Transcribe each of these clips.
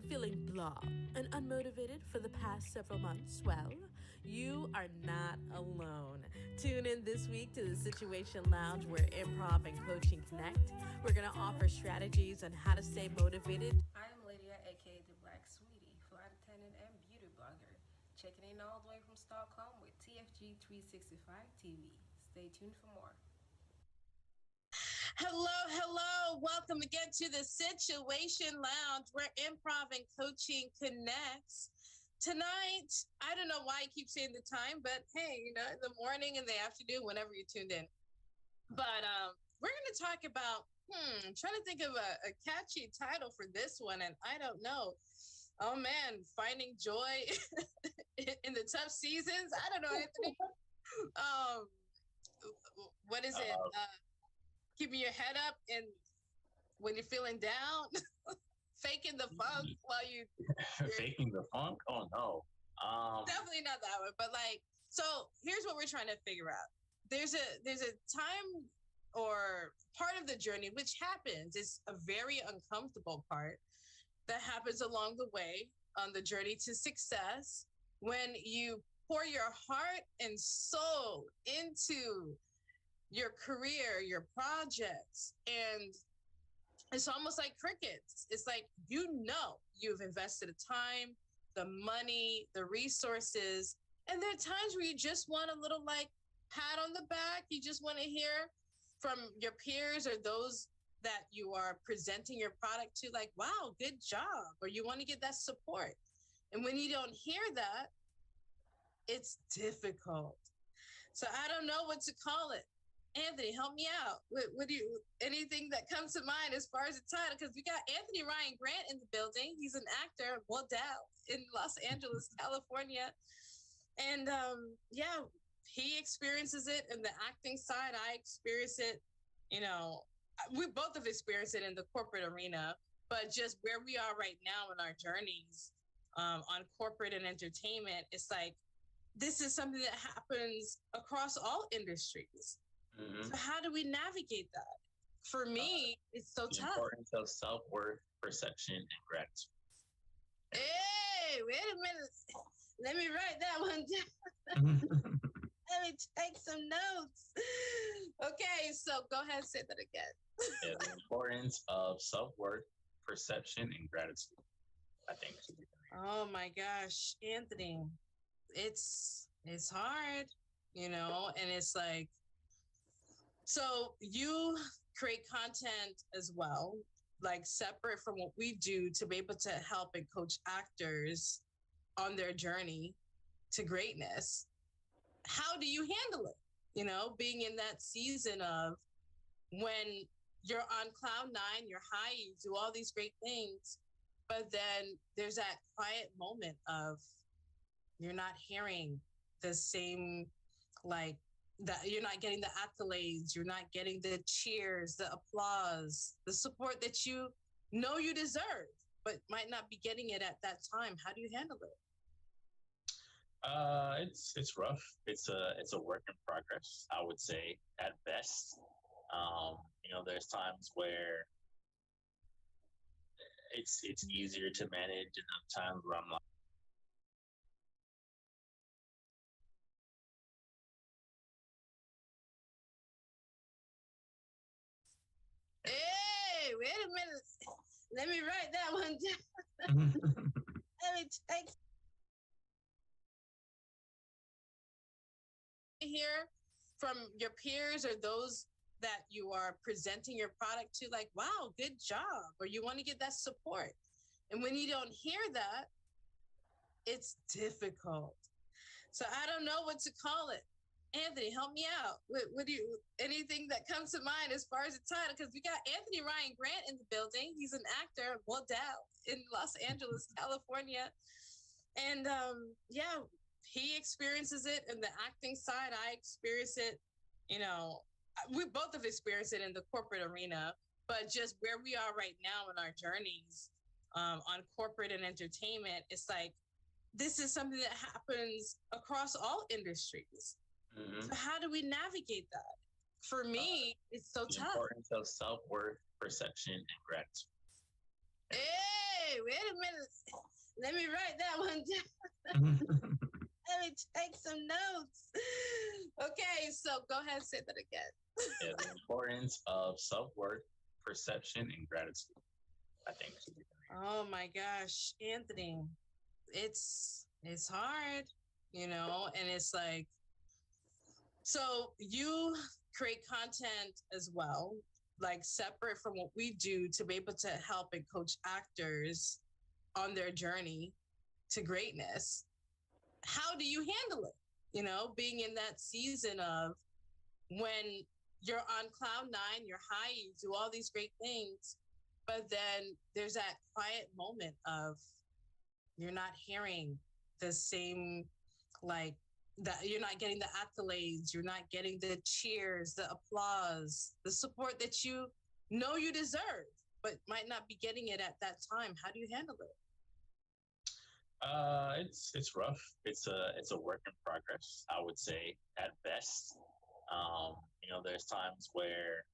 Feeling blah and unmotivated for the past several months? Well, you are not alone. Tune in this week to the Situation Lounge where improv and coaching connect. We're going to offer strategies on how to stay motivated. I am Lydia, aka the Black Sweetie, flight attendant and beauty blogger, checking in all the way from Stockholm with TFG365TV. Stay tuned for more. Hello. Welcome again to the Situation Lounge where improv and coaching connects. Tonight, I don't know why I keep saying the time, but hey, in the morning and the afternoon, whenever you tuned in. But we're going to talk about, I'm trying to think of a catchy title for this one, and I don't know. Oh man, finding joy in the tough seasons. I don't know, Anthony. What is it? Keeping your head up and when you're feeling down, faking the funk while you're faking the funk. Oh no, definitely not that one. But so here's what we're trying to figure out. There's a time or part of the journey which happens. It's a very uncomfortable part that happens along the way on the journey to success when you pour your heart and soul into your career, your projects, and it's almost like crickets. It's like, you've invested the time, the money, the resources, and there are times where you just want a little pat on the back. You just want to hear from your peers or those that you are presenting your product to, wow, good job, or you want to get that support. And when you don't hear that, it's difficult. So I don't know what to call it. Anthony, help me out. What do you, anything that comes to mind as far as the title? Because we got Anthony Ryan Grant in the building. He's an actor, in Los Angeles, California. And he experiences it in the acting side. I experience it, we both have experienced it in the corporate arena, but just where we are right now in our journeys on corporate and entertainment, it's like, this is something that happens across all industries. Mm-hmm. So how do we navigate that? For me, it's so tough. The importance of self-worth, perception, and gratitude. Hey, wait a minute. Let me write that one down. Let me take some notes. Okay, so go ahead and say that again. The importance of self-worth, perception, and gratitude. I think. Oh my gosh, Anthony, it's hard, and it's like, so you create content as well, separate from what we do to be able to help and coach actors on their journey to greatness. How do you handle it? Being in that season of when you're on cloud nine, you're high, you do all these great things, but then there's that quiet moment of you're not hearing the same, that you're not getting the accolades, you're not getting the cheers, the applause, the support that you deserve, but might not be getting it at that time. How do you handle it? It's rough. It's a work in progress, I would say, at best. There's times where it's easier to manage, and other times where I'm like, hey, wait a minute. Let me write that one down. Let me take. hear from your peers or those that you are presenting your product to, like, wow, good job, or you want to get that support. And when you don't hear that, it's difficult. So I don't know what to call it. Anthony, help me out. What do you, anything that comes to mind as far as the title? Because we got Anthony Ryan Grant in the building. He's an actor, model in Los Angeles, California. And yeah, he experiences it in the acting side. I experience it, you know, we both have experienced it in the corporate arena, but just where we are right now in our journeys on corporate and entertainment, it's like, this is something that happens across all industries. So how do we navigate that? For me, it's so tough. The importance of self-worth, perception, and gratitude. Hey, wait a minute. Let me write that one down. Let me take some notes. Okay, so go ahead and say that again. Yeah, the importance of self-worth, perception, and gratitude, I think. Oh my gosh, Anthony, it's hard, you know, and it's like, so you create content as well, like separate from what we do, to be able to help and coach actors on their journey to greatness. How do you handle it? You know, being in that season of when you're on cloud nine, you're high, you do all these great things, but then there's that quiet moment of you're not hearing the same, like, that you're not getting the accolades, you're not getting the cheers, the applause, the support that you know you deserve, but might not be getting it at that time. How do you handle it? It's rough. It's a work in progress, I would say, at best. You know, there's times where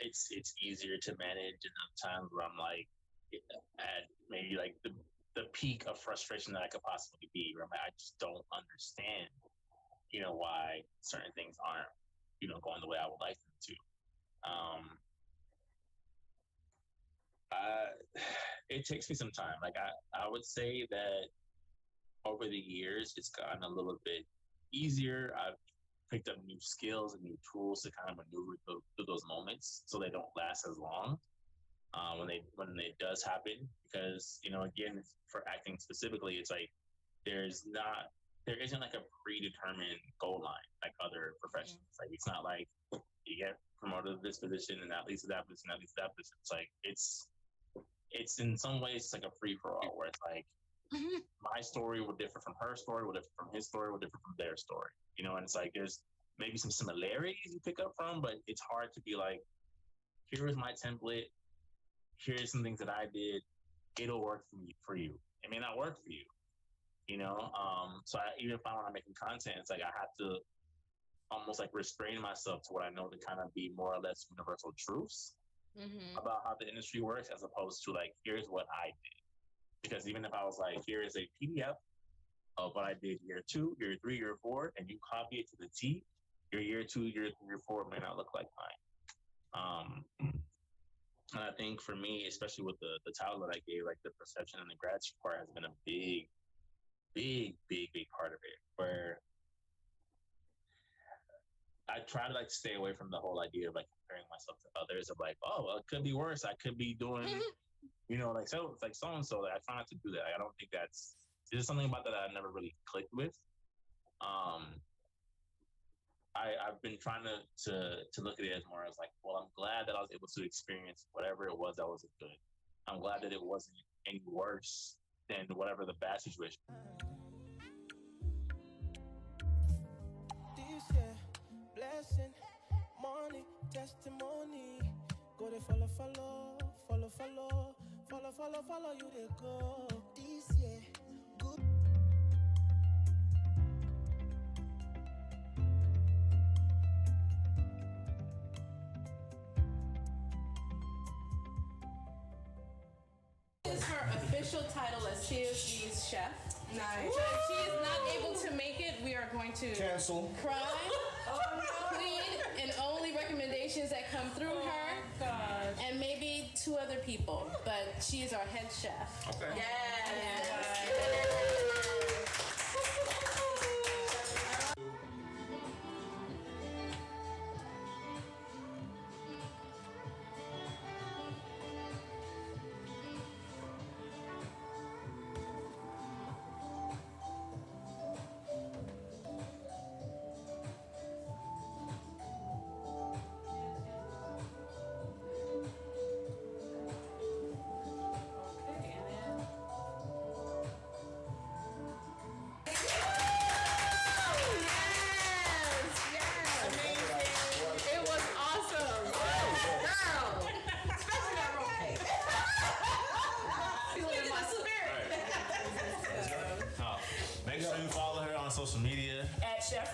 it's easier to manage, and times where I'm like at maybe like the peak of frustration that I could possibly be, where I just don't understand, you know, why certain things aren't, you know, going the way I would like them to. It takes me some time. Like I would say that over the years, it's gotten a little bit easier. I've picked up new skills and new tools to kind of maneuver through those moments so they don't last as long when it does happen. Because, you know, again, for acting specifically, it's like there isn't like a predetermined goal line like other professions. Like it's not like you get promoted to this position and that leads to that position, that leads to that position. It's like it's in some ways it's like a free for all, where it's like my story will differ from her story, will differ from his story, will differ from their story. You know, and it's like there's maybe some similarities you pick up from, but it's hard to be like, here is my template, here's some things that I did, it'll work for you. It may not work for you, you know? So even if I want to make content, it's like I have to almost like restrain myself to what I know to kind of be more or less universal truths about how the industry works, as opposed to like, here's what I did. Because even if I was like, here is a PDF of what I did year 2, year 3, year 4, and you copy it to the T, your year 2, year 3, year 4 may not look like mine. And I think for me, especially with the title that I gave, like the perception and the gratitude part has been a big part of it, where I try to like stay away from the whole idea of like comparing myself to others, of like, oh, well, it could be worse. I could be doing, you know, like so and so. Like, I try not to do that. I don't think there's something about that I never really clicked with. I've been trying to look at it as more as like, well, I'm glad that I was able to experience whatever it was that wasn't good. I'm glad that it wasn't any worse than whatever the bad situation. This year, blessing, money, testimony. Go to follow, you they go. This year, good. This is her official title as TFG's chef. Nice. So if she is not able to make it, we are going to Cancel. cry, plead, and only recommendations that come through her, and maybe 2 other people. But she is our head chef. Okay. Yes.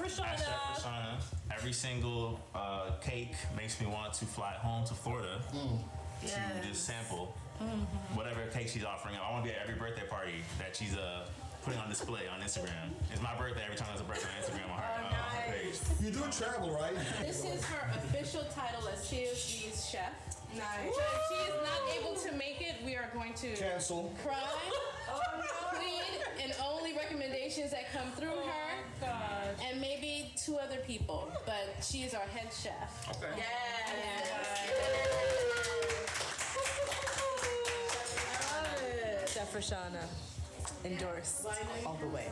Rashana. Chef Rashana. Every single cake makes me want to fly home to Florida to just sample whatever cake she's offering. I want to be at every birthday party that she's putting on display on Instagram. It's my birthday every time there's a birthday on Instagram on her page. You do travel, right? This is her official title as TFG's chef. Nice. So if she is not able to make it, we are going to Cancel. cry, plead, and only recommendations that come through her, and maybe 2 other people. But she is our head chef. Okay. Chef Rashana, endorse all the way.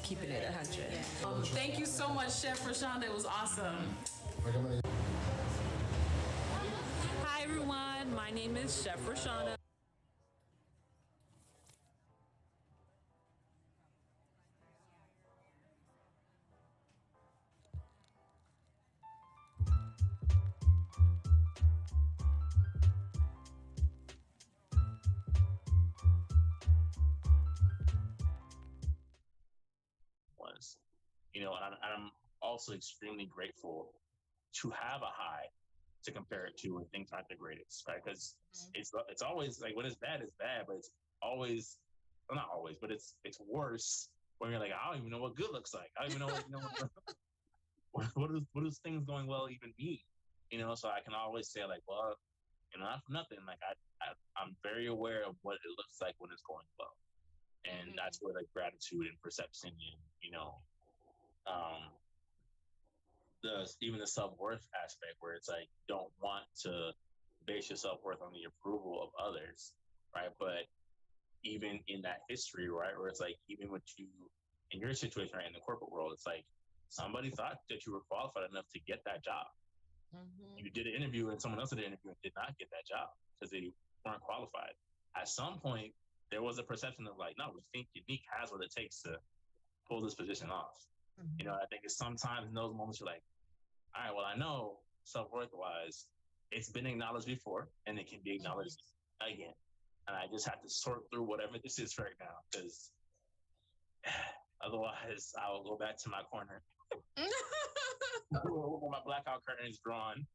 Keeping it 100. Thank you so much, Chef Rashonda. It was awesome. Hi, everyone. My name is Chef Rashonda. And I'm also extremely grateful to have a high to compare it to when things aren't the greatest, right? Because it's always like when it's bad, but it's always, well, not always, but it's worse when you're like, I don't even know what good looks like. I don't even know what does things going well even mean? So I can always say like, well, not for nothing. Like I'm very aware of what it looks like when it's going well, and that's where like gratitude and perception and even the self-worth aspect, where it's like you don't want to base your self-worth on the approval of others, right? But even in that history, right, where it's like even with you in your situation, right, in the corporate world, it's like somebody thought that you were qualified enough to get that job. You did an interview and someone else did an interview and did not get that job because they weren't qualified. At some point, there was a perception of like, no, we think Yannick has what it takes to pull this position off. I think it's sometimes in those moments you're like, all right, well, I know self-worth wise, it's been acknowledged before and it can be acknowledged again. And I just have to sort through whatever this is right now, because otherwise I will go back to my corner. When my blackout curtain is drawn.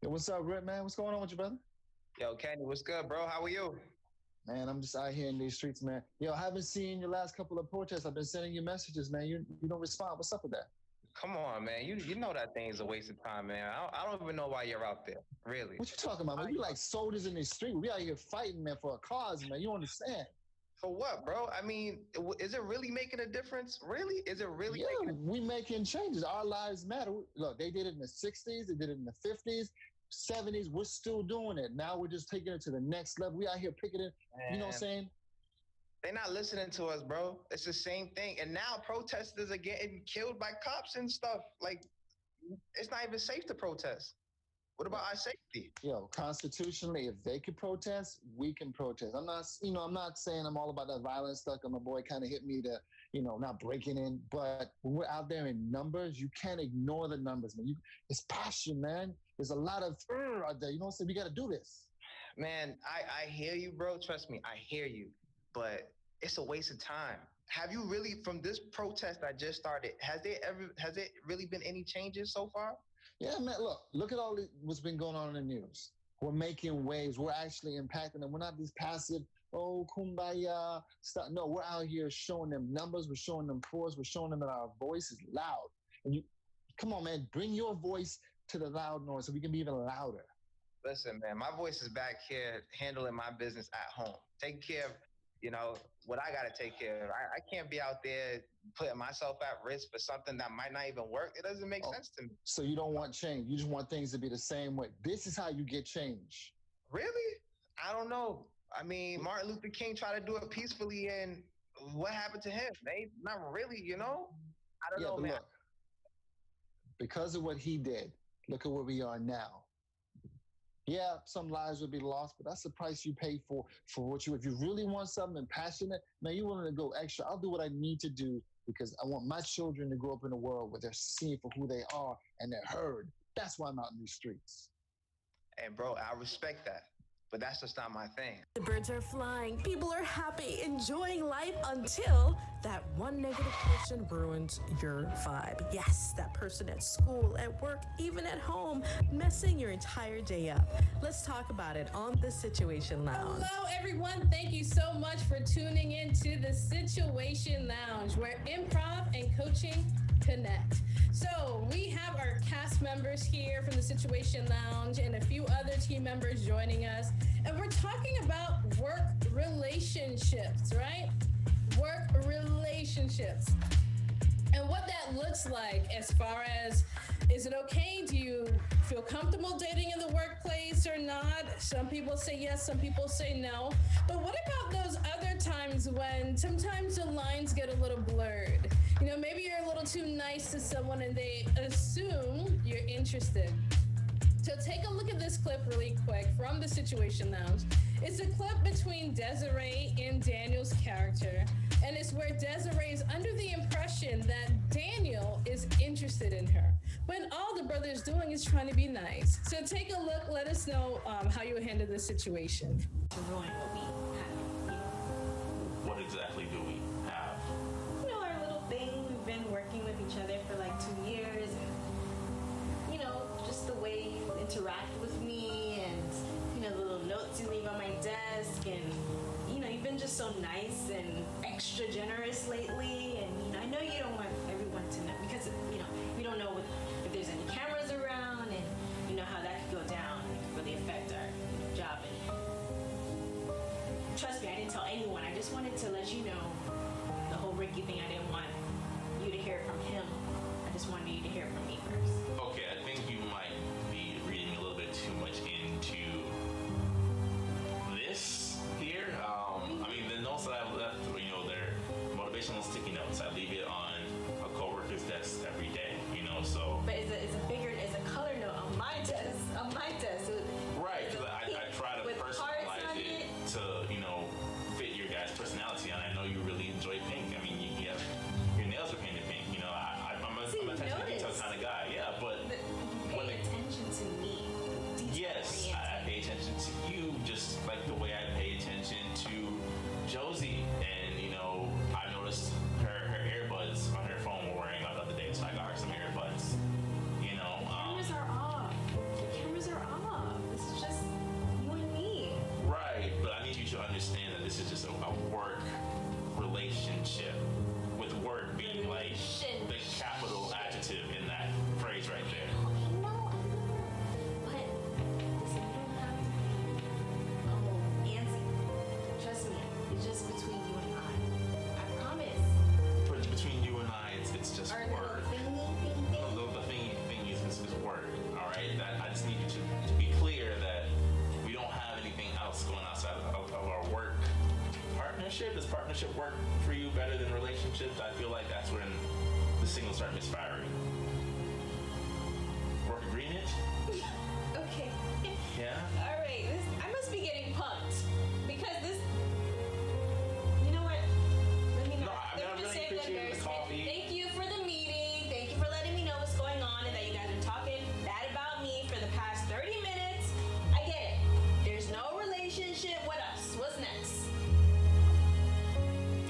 What's up, Rip, man? What's going on with you, brother? Yo, Kenny, what's good, bro? How are you? Man, I'm just out here in these streets, man. Yo, I haven't seen your last couple of protests. I've been sending you messages, man. You don't respond. What's up with that? Come on, man. You know that thing's a waste of time, man. I don't even know why you're out there, really. What you talking about, man? We like soldiers in the street. We out here fighting, man, for a cause, man. You don't understand. For what, bro? I mean, is it really making a difference? Really? Is it really we making changes. Our lives matter. Look, they did it in the 60s. They did it in the 50s. 70s, we're still doing it. Now we're just taking it to the next level. We out here picking it, you know what I'm saying? They're not listening to us, bro. It's the same thing. And now protesters are getting killed by cops and stuff. Like, it's not even safe to protest. What about our safety? Yo, constitutionally, if they can protest, we can protest. I'm not saying I'm all about that violence stuff. And my boy kind of hit me to, not breaking in. But when we're out there in numbers, you can't ignore the numbers, man. It's passion, man. There's a lot of out there. You know what I'm saying? We got to do this. Man, I hear you, bro. Trust me, I hear you. But it's a waste of time. Have you really, from this protest I just started, has there really been any changes so far? Yeah, man, look at all what's been going on in the news. We're making waves. We're actually impacting them. We're not these passive, kumbaya stuff. No, we're out here showing them numbers. We're showing them force. We're showing them that our voice is loud. And Come on, man, bring your voice to the loud noise so we can be even louder. Listen, man, my voice is back here handling my business at home, taking care of, what I got to take care of. I can't be out there putting myself at risk for something that might not even work. It doesn't make sense to me. So you don't want change. You just want things to be the same way. This is how you get change. Really? I don't know. I mean, Martin Luther King tried to do it peacefully, and what happened to him? Not really, I don't know, man. Look, because of what he did, look at where we are now. Yeah, some lives will be lost, but that's the price you pay for what you. If you really want something passionate, man, you're willing to go extra. I'll do what I need to do because I want my children to grow up in a world where they're seen for who they are and they're heard. That's why I'm out in these streets. And bro, I respect that. But that's just not my thing. The birds are flying, people are happy, enjoying life until that one negative person ruins your vibe. Yes, that person at school, at work, even at home, messing your entire day up. Let's talk about it on the Situation Lounge. Hello, everyone. Thank you so much for tuning in to the Situation Lounge, where improv and coaching connect. So we have our cast members here from the Situation Lounge and a few other team members joining us. And we're talking about work relationships, right? Work relationships. And what that looks like as far as, is it okay? Do you feel comfortable dating in the workplace or not? Some people say yes, some people say no. But what about those other times when sometimes the lines get a little blurred? Maybe you're a little too nice to someone and they assume you're interested. So take a look at this clip really quick from the Situation Lounge. It's a clip between Desiree and Daniel's character, and it's where Desiree is under the impression that Daniel is interested in her, when all the brother is doing is trying to be nice. So take a look, let us know how you handle this situation. To ruin what we have. What exactly do we have? Our little thing. We've been working with each other for like 2 years, and just the way you interact with me, and the little notes you leave on my desk, and you've been just so nice and extra generous lately, and I know you don't want everyone to know because we don't know if there's any cameras around, and how that could go down and really affect our job. And trust me, I didn't tell anyone. I just wanted to let you know the whole Ricky thing. I didn't want you to hear it from him. I just wanted you to hear it from me first. Okay, I think you might be reading a little bit too much into this here. The notes that I left, they're motivational sticky notes. I leave it on a coworker's desk every day, so. But it's a color note on my desk, So right, because I try to personalize it to, fit your guys' personality, and I know you really enjoy pink. Your nails are painted pink, I'm a attention to detail kind of guy, yeah, but pay attention to me. Yes, I pay attention to you just like the way I pay attention to Josie. And I noticed her earbuds on her phone were wearing out the other day, so I got her some earbuds. Cameras are off. The cameras are off. This is just you and me. Right, but I need you to understand that this is just a work relationship, with work being like the capital adjective in that phrase right there. Trust me, it's just between you and I promise. But between you and I, it's just Our work. The thing is work. All right. I just need you to be clear that we don't have anything else going outside of our work partnership. Does partnership work for you better than relationships? I feel like that's when the signals start misfiring. Work agreement? Okay. Yeah. All right. I must be getting punked because this. You know what? Let me know. No, I really appreciate the coffee. Thank you for the meeting. Thank you for letting me know what's going on and that you guys are talking bad about me for the past 30 minutes. I get it. There's no relationship. What else? What's next?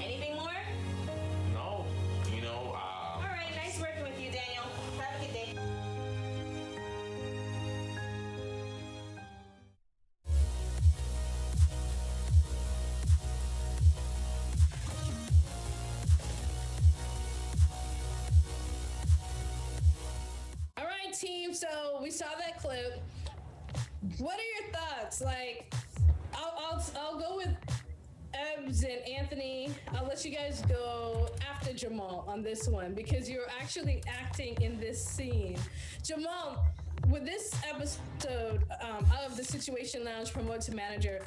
Anything more? No. All right. Nice working with saw that clip. What are your thoughts? Like, I'll go with Ebbs and Anthony. I'll let you guys go after Jamal on this one because you're actually acting in this scene. Jamal, with this episode of the Situation Lounge Promote to Manager,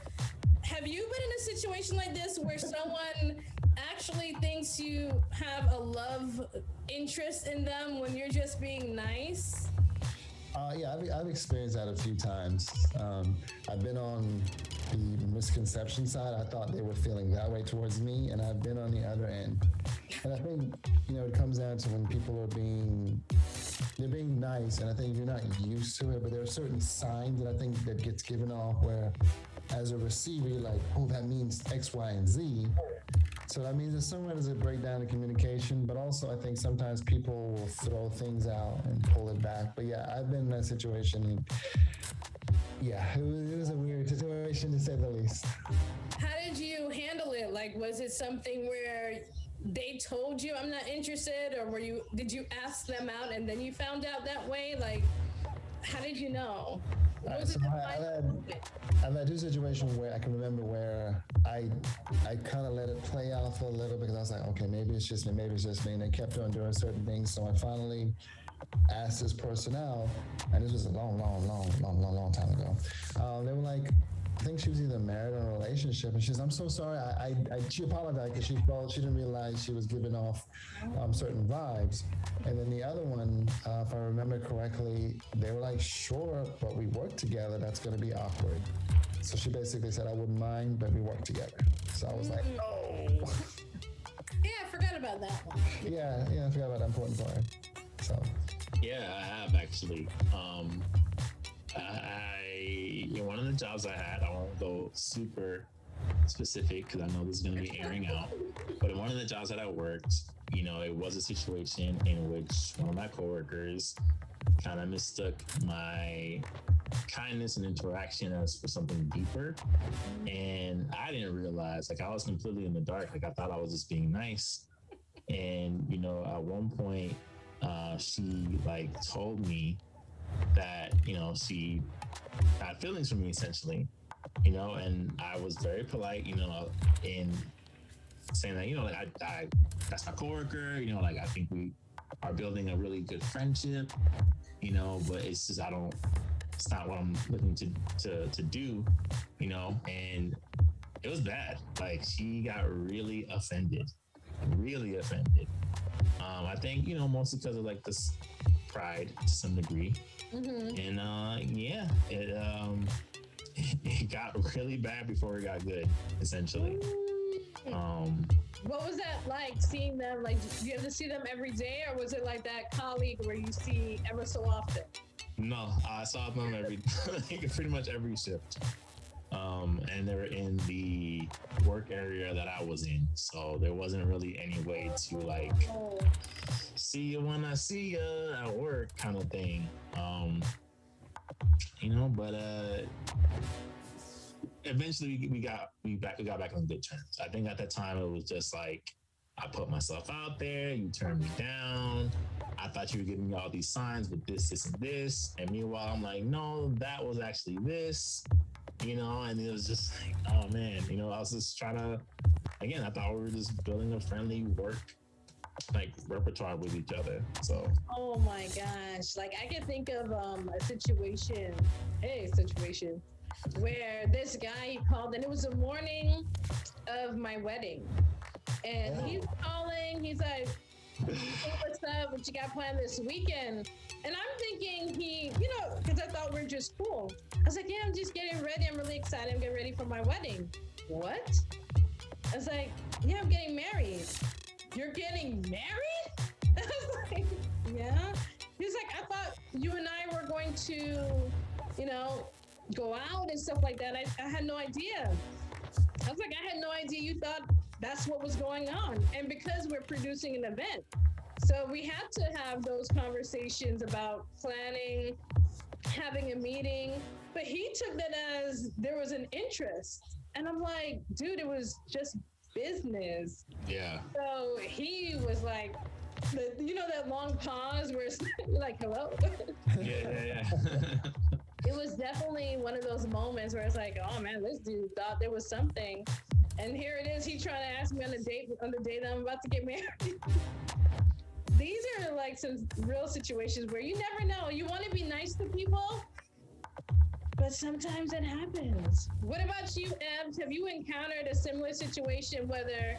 have you been in a situation like this where someone actually thinks you have a love interest in them when you're just being nice? Yeah, I've experienced that a few times. I've been on the misconception side. I thought they were feeling that way towards me, and I've been on the other end. And I think, it comes down to when people are being nice, and I think you're not used to it, but there are certain signs that I think that gets given off where, as a receiver, you're like, oh, that means X, Y, and Z. So that means that somewhere there's a breakdown in communication, but also I think sometimes people will throw things out and pull it back. But yeah, I've been in that situation. And yeah, it was a weird situation to say the least. How did you handle it? Like, was it something where they told you I'm not interested, or did you ask them out and then you found out that way? Like, how did you know? So I've had two situations where I can remember where I kind of let it play out for a little because I was like, okay, maybe it's just me, and they kept on doing certain things. So I finally asked this person out, and this was a long time ago. They were like, I think she was either married or in a relationship, and she says, I'm so sorry. She apologized because she didn't realize she was giving off certain vibes. And then the other one, if I remember correctly, they were like, sure, but we work together. That's going to be awkward. So she basically said, I wouldn't mind, but we work together. So I was like, oh. Yeah, I forgot about that one. Yeah, I forgot about that important part. So. Yeah, I have actually. One of the jobs I had, I won't go super specific because I know this is going to be airing out, but in one of the jobs that I worked, it was a situation in which one of my coworkers kind of mistook my kindness and interaction as for something deeper. And I didn't realize, I was completely in the dark. I thought I was just being nice. And, at one point, she told me that, she had feelings for me essentially, and I was very polite, in saying that, I that's my coworker, I think we are building a really good friendship, but it's just, it's not what I'm looking to do, and it was bad. She got really offended. I think, mostly because of this pride to some degree. Mm-hmm. And it got really bad before it got good, essentially. What was that like, seeing them? Do you have to see them every day, or was it like that colleague where you see ever so often? No, I saw them pretty much every shift. And they were in the work area that I was in, so there wasn't really any way to see you when I see you at work kind of thing. But eventually we got back on good terms. I think at that time it was just I put myself out there, you turned me down. I thought you were giving me all these signs with this, and this. And meanwhile, I'm like, no, that was actually this, and it was just oh man, I was just trying to, again, I thought we were just building a friendly work repertoire with each other. So oh my gosh, I can think of a situation where this guy, he called, and it was the morning of my wedding, and he's calling, he's like, hey, what's up, what you got planned this weekend? And I'm thinking because I thought we were just cool. I was like, yeah, I'm just getting ready, I'm really excited, I'm getting ready for my wedding. What? I was like, yeah, I'm getting married. You're getting married? I was like, yeah. He was like, I thought you and I were going to, go out and stuff like that. I had no idea. I was like, I had no idea you thought that's what was going on. And because we're producing an event, so we had to have those conversations about planning, having a meeting. But he took that as there was an interest. And I'm like, dude, it was just business. Yeah. So he was like, that long pause where it's like, hello? Yeah. It was definitely one of those moments where it's like, oh man, this dude thought there was something. And here it is, he trying to ask me on the date that I'm about to get married. These are like some real situations where you never know. You want to be nice to people, but sometimes it happens. What about you, Ebs? Have you encountered a similar situation, whether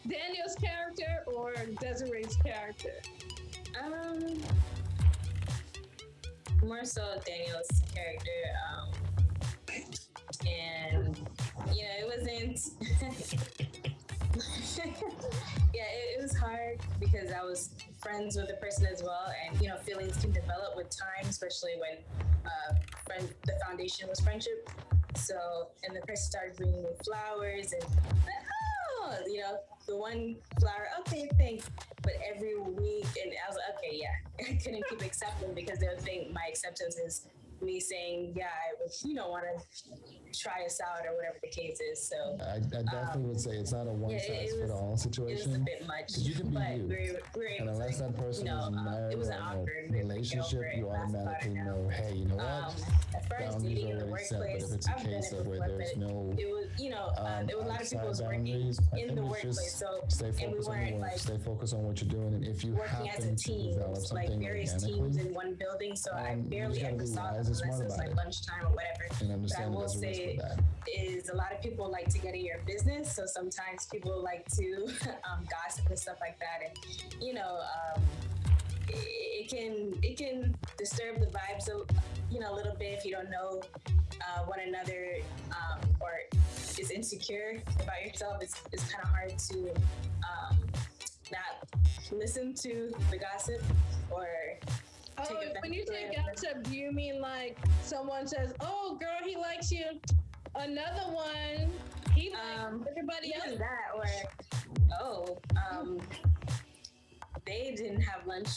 Daniel's character or Desiree's character? More so Daniel's character. And it wasn't. It was hard because I was friends with the person as well, and feelings can develop with time, especially when the foundation was friendship. So, and the person started bringing me flowers, and the one flower, okay, thanks. But every week, and I was like, okay, yeah, I couldn't keep accepting because they would think my acceptance is me saying, yeah, I want to try us out or whatever the case is. So I definitely would say it's not a one-size-fits-all situation. It was a bit much, you can be but you. we were able And unless that person is married it was or an in awkward a relationship, you automatically know, hey, you know what? As far as Boundaries dating in the already set, but workplace, if it's a I've done case it of where before, there's but no it was, there was a lot of people was working boundaries, I in think the it's workplace, just so stay and we focused on weren't your work, like stay focused on what you're doing, and if you working as a happen to team, develop like something various organically, teams in one building, so I you barely just gotta ever be saw them wise and unless smart it was about like it. lunchtime or whatever. and But I understand will there's a risk say with that. is a lot of people like to get in your business, so sometimes people like to gossip and stuff like that, and it can disturb the vibes a little bit if you don't know one another or is insecure about yourself. It's kind of hard to not listen to the gossip or take it back. When you say gossip, do you mean like someone says, oh girl, he likes you, another one he likes everybody else? That or they didn't have lunch.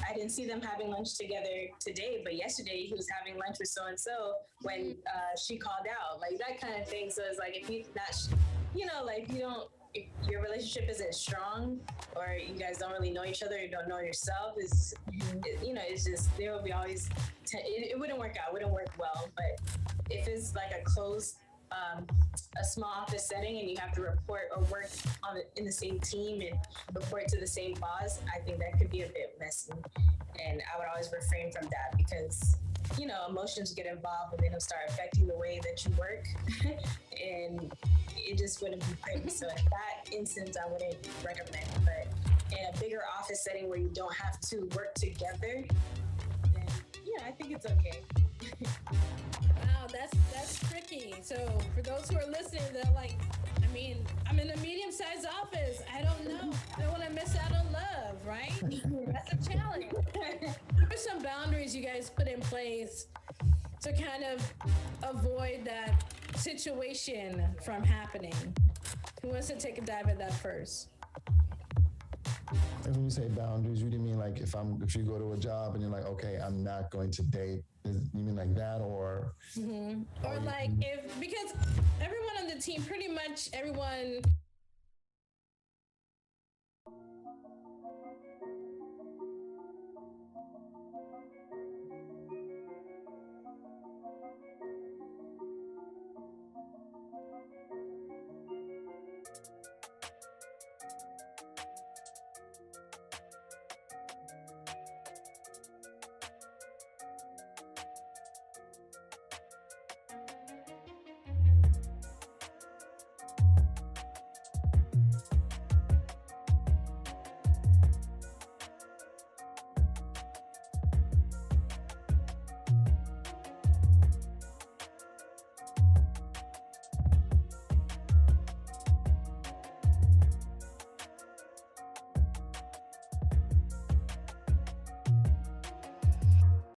I didn't see them having lunch together today, but yesterday he was having lunch with so and so when she called out, like that kind of thing. So it's like if you not, like you don't, if your relationship isn't strong, or you guys don't really know each other, you don't know yourself, it's just there will be always it wouldn't work out, wouldn't work well. But if it's like a closed a small office setting and you have to report or work in the same team and report to the same boss, I think that could be a bit messy. And I would always refrain from that because, emotions get involved and then it'll start affecting the way that you work and it just wouldn't be pretty. So in that instance, I wouldn't recommend. But in a bigger office setting where you don't have to work together, then I think it's okay. Wow, that's tricky. So for those who are listening, they're like, I'm in a medium-sized office. I don't know. I don't want to miss out on love, right? That's a challenge. What are some boundaries you guys put in place to kind of avoid that situation from happening? Who wants to take a dive at that first? And when you say boundaries, you didn't mean like if you go to a job and you're like, okay, I'm not going to date. You mean like that, or? Mm-hmm. Or like because everyone on the team, pretty much everyone